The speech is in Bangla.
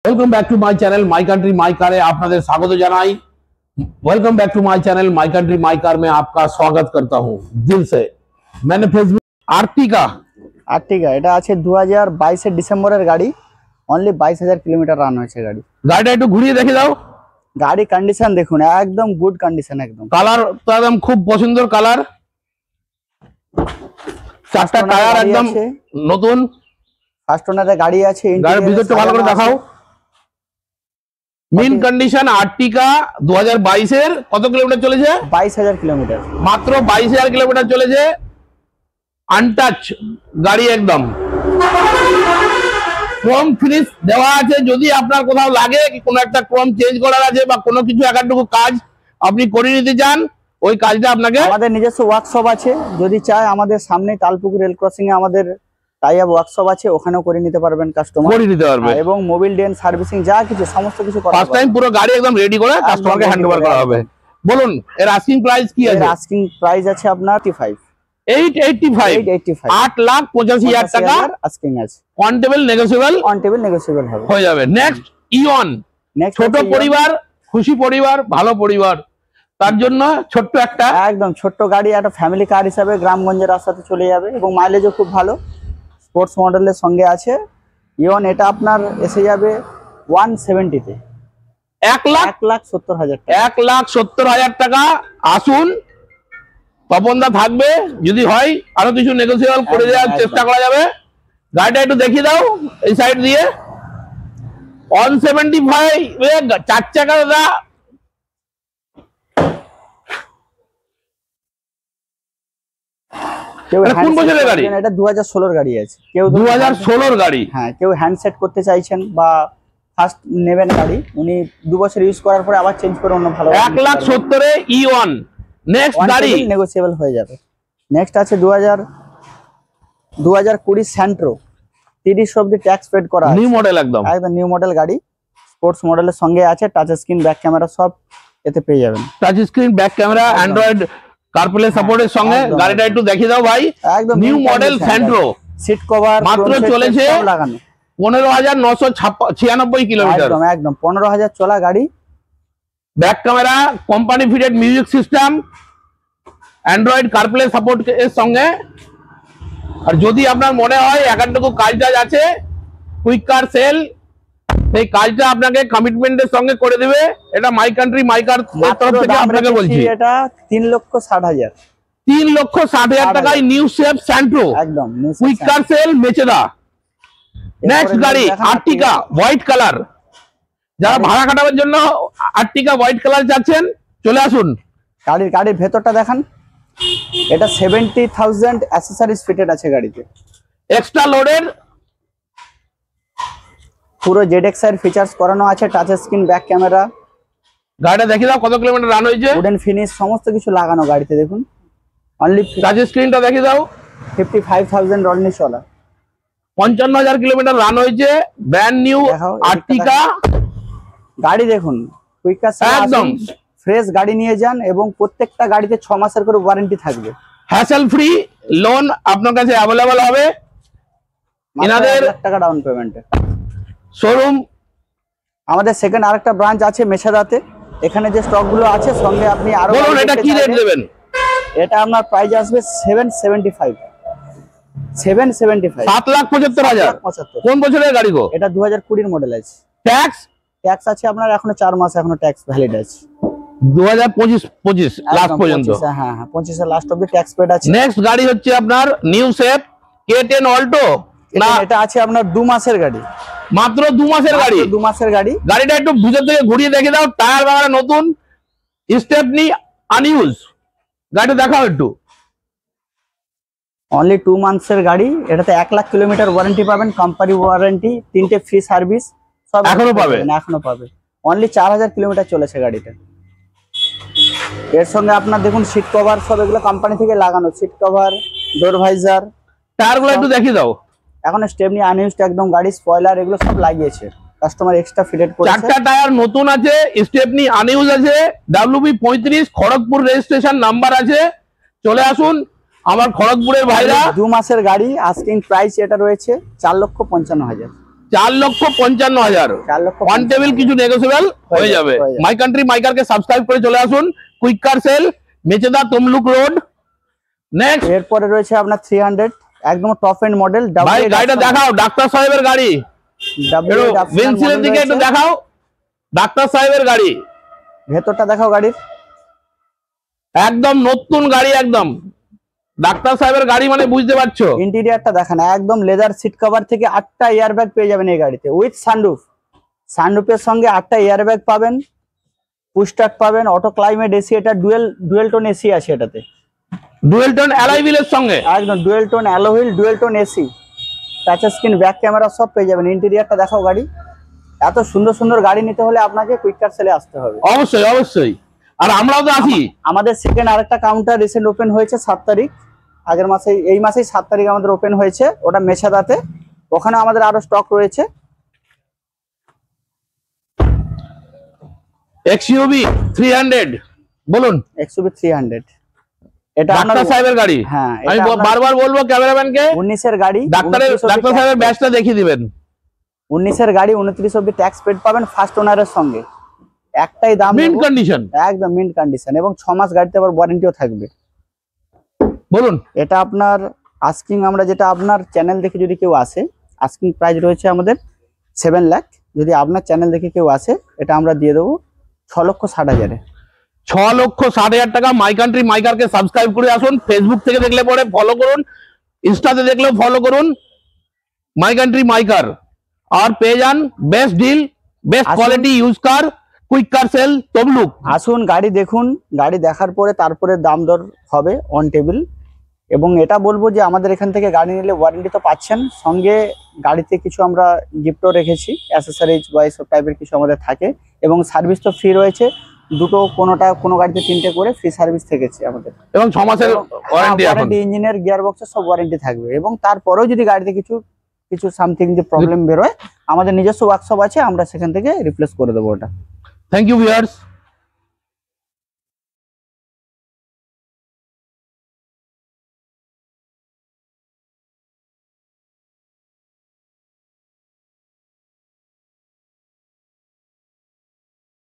Welcome back to my channel my country my car में आपका स्वागत জানাই। Welcome back to my channel my country my car में आपका स्वागत करता हूं दिल से। मैंने फेसबुक आर्टिका এটা আছে 2022 এর ডিসেম্বরের গাড়ি, অনলি 22000 কিলোমিটার রান হয়েছে গাড়ি। গাড়িটা একটু ঘুরিয়ে দেখে দাও। গাড়ি কন্ডিশন দেখুন, একদম গুড কন্ডিশন, একদম কালার তো একদম খুব পছন্দের কালার। চারটা টায়ার একদম নতুন, ফার্স্ট ওনারে গাড়ি আছে। গাড়ির ভিতরটা ভালো করে দেখাও। মেন কন্ডিশন আর্টিকা 2022 এর কত কিলোমিটার চলেছে? 22000 কিলোমিটার, মাত্র 22000 কিলোমিটার চলেছে। আনটাচ গাড়ি, একদম ক্রোম ফিনিশ দেওয়া আছে। যদি আপনার কোথাও লাগে কি কোনো একটা ক্রোম চেঞ্জ করার আছে বা কোনো কিছু একটুকু কাজ আপনি করে নিতে চান, ওই কাজটা আপনাকে আমাদের নিজস্ব ওয়ার্কশপ আছে। যদি চায় আমাদের সামনে তালপুকুর রেল ক্রসিং এ আমাদের টাইপ ওয়ার্কশপ আছে, ওখানেও করে নিতে পারবেন কাস্টমার, করে নিতে পারবে। এবং মোবিল ডেন সার্ভিসিং যা কিছু সমস্ত কিছু করা। ফার্স্ট টাইম পুরো গাড়ি একদম রেডি করে কাস্টমারকে হ্যান্ডওভার করা হবে। বলুন এর আস্কিং প্রাইস কি আছে? আস্কিং প্রাইস আছে আপনার 885 8,85,000 টাকা আস্কিং আছে। অন টেবল নেগোশিয়েবল হবে, হয়ে যাবে। নেক্সট ইওন, ছোট পরিবার, খুশি পরিবার, ভালো পরিবার, তার জন্য ছোট্ট একটা একদম ছোট্ট গাড়ি, একটা ফ্যামিলি কার হিসাবে গ্রামগঞ্জের রাস্তাতে চলে যাবে এবং মাইলেজও খুব ভালো। স্পোর্টস মডেলের সঙ্গে আছে ইওন। এটা আপনার এসে যাবে 170 তে, 1,70,000 টাকা। 1,70,000 টাকা। আসুন, তপনদা থাকবে, যদি হয় আরো কিছু নেগোসিয়েবল করে দেওয়ার চেষ্টা করা যাবে। গাড়িটা একটু দেখিয়ে দাও এই সাইড দিয়ে। 175 চার চাকা দাদা, কোন বছরের গাড়ি? এটা 2016 গাড়ি আছে। কেউ 2016 গাড়ি, হ্যাঁ, কেউ হ্যান্ডসেট করতে চাইছেন বা ফার্স্ট নেবেন গাড়ি, উনি 2 বছর ইউজ করার পরে আবার চেঞ্জ করে অন্য ভালো 1,70,000 এ ইওন। নেক্সট গাড়ি নেগোশিয়েবল হয়ে যাবে। নেক্সট আছে 2020 স্যান্ট্রো, 30 অবধি ট্যাক্স পেড করা আছে, নিউ মডেল, একদম নিউ মডেল গাড়ি। স্পোর্টস মডেলের সঙ্গে আছে, টাচ স্ক্রিন, ব্যাক ক্যামেরা সব এতে পেয়ে যাবেন। Touch screen, back camera, Android CarPlay সাপোর্টের সঙ্গে। গাড়িটা একটু দেখিয়ে দাও ভাই। একদম new model Santro, seat cover মাত্র চলেছে লাগানো 15,996 কিলোমিটার, একদম 15,000 চলা গাড়ি। Back camera, company fitted music system, Android CarPlay support এর সঙ্গে। আর যদি আপনার মনে হয় একান্তটুকু কাজ আছে, কুইক কার সেল, সেই কাজটা আপনাকে কমিটমেন্টের সঙ্গে করে দেবে। এটা মাই কান্ট্রি মাই কার তরফ থেকে আপনাকে বলছি। এটা 3,60,000, 3,60,000 টাকায় নিউ শেপ স্যান্ট্রো, একদম quick car sell, Mecheda. Next গাড়ি আর্টিকা হোয়াইট কালার। যারা ভাড়া কাটাবার জন্য আর্টিকা হোয়াইট কালার যাচ্ছেন, চলে আসুন। গাড়ির ভেতরটা দেখান। এটা 70,000 অ্যাকসেসরিজ ফিটেড আছে গাড়িতে, এক্সট্রা লোডের, পুরো ZX এর ফিচার্স করানো আছে, টাচ স্ক্রিন, ব্যাক ক্যামেরা। গাড়িটা দেখিয়ে দাও কত কিলোমিটার রান হয়েছে। উডেন ফিনিশ সমস্ত কিছু লাগানো গাড়িতে, দেখুন। অনলি টাচ স্ক্রিনটা দেখিয়ে দাও। 55,000 রনলি চলা, 55,000 কিলোমিটার রান হয়েছে। ব্র্যান্ড নিউ আর্টিকা গাড়ি দেখুন। কুইকার একদম ফ্রেশ গাড়ি নিয়ে যান এবং প্রত্যেকটা গাড়িতে 6 মাসের করে ওয়ারেন্টি থাকবে। হ্যাসেল ফ্রি লোন আপনার কাছে অ্যাভেলেবল হবে। এনাদের টাকা ডাউন পেমেন্টে শোরুম। আমাদের সেকেন্ড আরেকটা ব্রাঞ্চ আছে মেছেদাতে। এখানে যে স্টক গুলো আছে সঙ্গে আপনি আরো বলুন এটা কি রেট দেবেন? এটা আপনার প্রাইস আসবে 775, 7,75,000। কোন বছরের গাড়ি গো? এটা 2020 এর মডেল আছে। ট্যাক্স আছে আপনার এখনো 4 মাস এখনো ট্যাক্স ভ্যালিড আছে। 2025 লাস্ট পর্যন্ত। হ্যাঁ, 25 এর লাস্ট অবধি ট্যাক্স পেড আছে। নেক্সট গাড়ি হচ্ছে আপনার নিউ শেপ K10 অল্টো। না, এটা আছে আপনার 2 মাসের গাড়ি, মাত্র 2 মাসের গাড়ি। 2 মাসের গাড়ি। গাড়িটা একটু ভিতর থেকে ঘুরিয়ে দেখে দাও। টায়ার বাগারা নতুন, স্টেপনি আনইউজ। গাড়িটা দেখাও একটু। অনলি 2 মান্থসের গাড়ি। এটাতে 1,00,000 কিলোমিটার ওয়ারেন্টি পাবেন, কোম্পানি ওয়ারেন্টি, 3টে ফ্রি সার্ভিস সব এখনো পাবে। অনলি 4,000 কিলোমিটার চলেছে গাড়িটা। এর সঙ্গে আপনার দেখুন সিট কভার সব এগুলো কোম্পানি থেকে লাগানো, সিট কভার, ডোর ভাইজার। টায়ারগুলো একটু দেখিয়ে দাও। এখন স্টেপনি আনইউজড একদম গাড়ি, স্পয়লার এগুলো সব লাগিয়েছে কাস্টমার, এক্সট্রা ফিটেড করেছে। 4টা টায়ার নতুন আছে, স্টেপনি আনইউজ আছে, WB35 খড়গপুর রেজিস্ট্রেশন নাম্বার আছে। চলে আসুন আমার খড়গপুরের ভাইরা। 2 মাসের গাড়ি। আস্কিং প্রাইস এটা রয়েছে 4,55,000। 4,55,000। 4,55,000 অন টেবিল কিছু নেগোসিয়েবল হয়ে যাবে। মাই কান্ট্রি মাই কারকে সাবস্ক্রাইব করে চলে আসুন। Quick car sell, Mecheda, Tamluk road. Next এরপরে রয়েছে আপনার 300 একদম টপ এন্ড মডেল। ভাই গাড়িটা দেখাও, ডাক্তার সাহেবের গাড়ি। উইন্ডশিল্ডের দিকে একটু দেখাও, ডাক্তার সাহেবের গাড়ি। ভেতরটা দেখাও গাড়ির, একদম নতুন গাড়ি, একদম ডাক্তার সাহেবের গাড়ি মানে বুঝতে পারছো। ইন্টেরিয়রটা দেখান, একদম লেদার সিট কভার থেকে 8টা এয়ার ব্যাগ পেয়ে যাবেন এই গাড়িতে উইথ সানরুফ। সানরুফের সঙ্গে 8টা এয়ার ব্যাগ পাবেন, পুশ স্টার্ট পাবেন, অটো ক্লাইমেট এসি, এটা ডুয়েল টোন এসি আছে এটাতে, ডুয়েল টোন অ্যালয় হুইলের সঙ্গে, একদম dual tone alloy wheel, dual tone AC, touch screen, back camera সব পেয়ে যাবেন। ইন্টেরিয়রটা দেখাও গাড়ি। এত সুন্দর সুন্দর গাড়ি নিতে হলে আপনাকে কুইক কার সেলে আসতে হবে। অবশ্যই অবশ্যই, আর আমরাও তো আছি। আমাদের সেকেন্ড আরেকটা কাউন্টার রিসেন্ট ওপেন হয়েছে 7 তারিখ, আগের মাসে, এই মাসেই 7 তারিখ আমাদের ওপেন হয়েছে, ওটা মেছাদাতে। ওখানে আমাদের আরো স্টক রয়েছে। এক্সইউভি 300 বলুন। এক্সইউভি 300 এটা ডাক্তার সাহেবের গাড়ি। হ্যাঁ, আমি বারবার বলবো ক্যামেরাম্যানকে 19 এর গাড়ি, ডাক্তার সাহেবের ব্যাচটা দেখিয়ে দিবেন। 19 এর গাড়ি, 29 অবধি ট্যাক্স পেড পাবেন ফার্স্ট ওনারের সঙ্গে। একটাই দাম, মিন্ট কন্ডিশন, একদম মিন্ট কন্ডিশন, এবং 6 মাস গাড়িতে আবার ওয়ারেন্টিও থাকবে। বলুন। এটা আপনার আস্কিং, আমরা যেটা আপনার চ্যানেল দেখে যদি কেউ আসে, আস্কিং প্রাইস রয়েছে আমাদের 7 লাখ। যদি আপনার চ্যানেল দেখে কেউ আসে, এটা আমরা দিয়ে দেবো 6,60,000-এ। 6,60,000 টাকা। মাই কান্ট্রি মাই কারকে সাবস্ক্রাইব করে আসুন। ফেসবুক থেকে দেখলে পরে ফলো করুন, ইনস্টাতে দেখলেও ফলো করুন মাই কান্ট্রি মাই কার, আর পেয়ে যান best deal, best quality use car, quick car sale, Tamluk. আসুন, গাড়ি দেখুন, গাড়ি দেখার পরে তারপরে দাম দর হবে অন টেবিল। এবং এটা বলবো যে আমাদের এখান থেকে গাড়ি নিলে ওয়ারেন্টি তো পাচ্ছেন, সঙ্গে গাড়িতে কিছু আমরা গিফটও রেখেছি, অ্যাসেসরিজ বা এইসব টাইপের কিছু আমাদের থাকে, এবং সার্ভিস তো ফ্রি রয়েছে। কোনো গাড়িতে 3টে করে ফ্রি সার্ভিস থেকেছে আমাদের, এবং 6 মাসের ওয়ারেন্টি, ইঞ্জিনের, গিয়ার বক্সের সব ওয়ারেন্টি থাকবে। এবং তারপরেও যদি গাড়িতে কিছু সামথিং যে প্রবলেম বেরোয়, আমাদের নিজস্ব ওয়ার্কশপ আছে, আমরা সেখান থেকে রিপ্লেস করে দেবো ওটা। Thank you viewers.